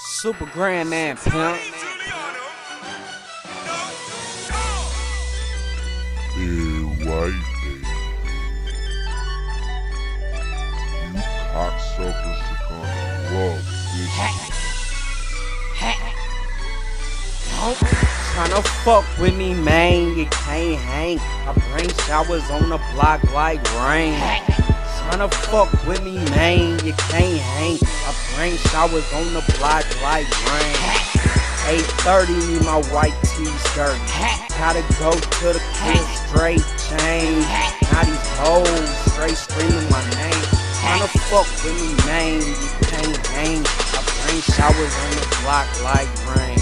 Super grandman pimp. White day. You cocksuckers are gonna love this. Tryna fuck with me, man, you can't hang. I bring showers on the block like rain. Tryna fuck with me, man, you can't hang. I bring showers on the block like rain. 8:30, need my white tees dirty. Gotta go to the crib, straight change. Now these hoes straight screaming my name. Tryna fuck with me, man, you can't hang. I bring showers on the block like rain.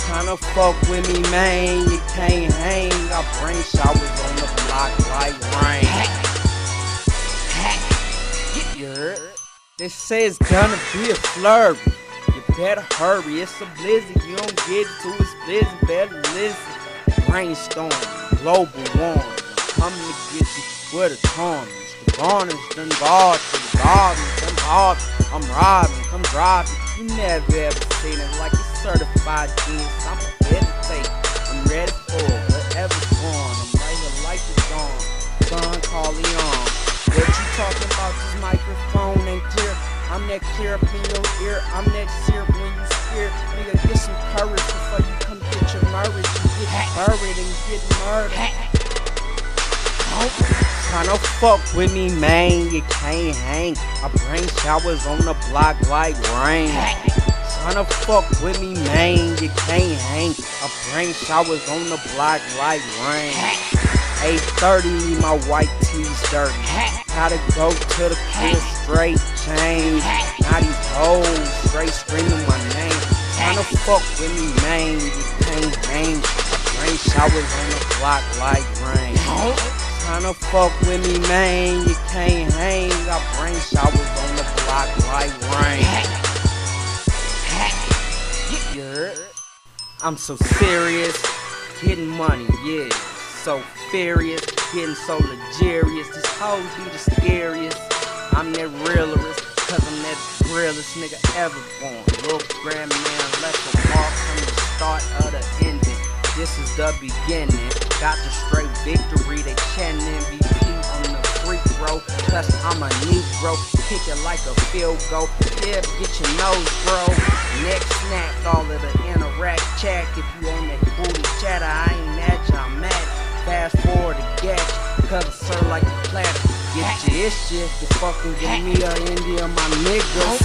Tryna fuck with me, man, you can't hang. I bring showers on the block like rain. You heard? They say it's gonna be a flurry. You better hurry, it's a blizzard. You don't get it to it's blizzard, better listen. Brainstorm, global warming. I'm coming to get you with the torments. The garners done guard to the gardens, done hard. I'm robbing, come driving. You never ever seen it like it's certified genius. I'm prepared to take. I'm ready for whatever's going. I'm right here like it's gone. Son, call Leon. What you talking about? This microphone ain't clear. I'm that clear up in your ear. I'm that syrup when you scared. Nigga, get some courage before you come get your marriage. You get buried and get murdered. Tryna fuck with me, man, you can't hang. I bring showers on the block like rain. Tryna fuck with me, man, you can't hang. I bring showers on the block like rain. 8:30, need my white tees dirty. Gotta go to the crib, straight change. Now these hoes straight screaming my name. Tryna fuck with me, man, you can't hang. I bring showers on the block like rain. Tryna fuck with me, man, you can't hang. I bring showers on the block like rain. You heard? I'm so serious, getting money, yeah. So furious, getting so luxurious. These hoes be the scariest. I'm that realest, cause I'm that realest nigga ever born. Little grandman left a mark from the start of the ending. This is the beginning. Got the straight victory. They chanting MVP on the free throw. Plus I'm a Negro. Kick it like a field goal. Yeah, get your nose, bro. Neck snapped, all of the interact chat. If you on that booty chatter, I ain't at you, I'm at it. Fast forward to get you, cause I serve like a platter. Get your issue, you fucking give me a India, my niggas.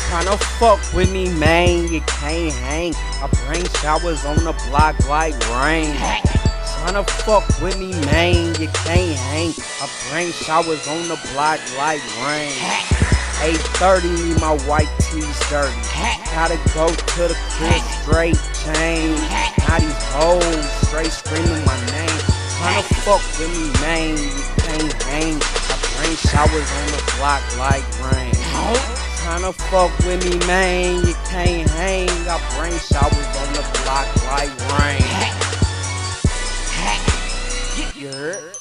Tryna fuck with me, man, you can't hang. I bring showers on the block like rain. Tryna fuck with me, man, you can't hang. I bring showers on the block like rain. 8:30, need my white tees dirty. Gotta go to the crib, straight change. Now these hoes straight screaming my name. Tryna fuck with me, man, you can't hang. I bring showers on the block like rain. Tryna fuck with me, man, you can't hang. I bring showers on the block like rain. You heard?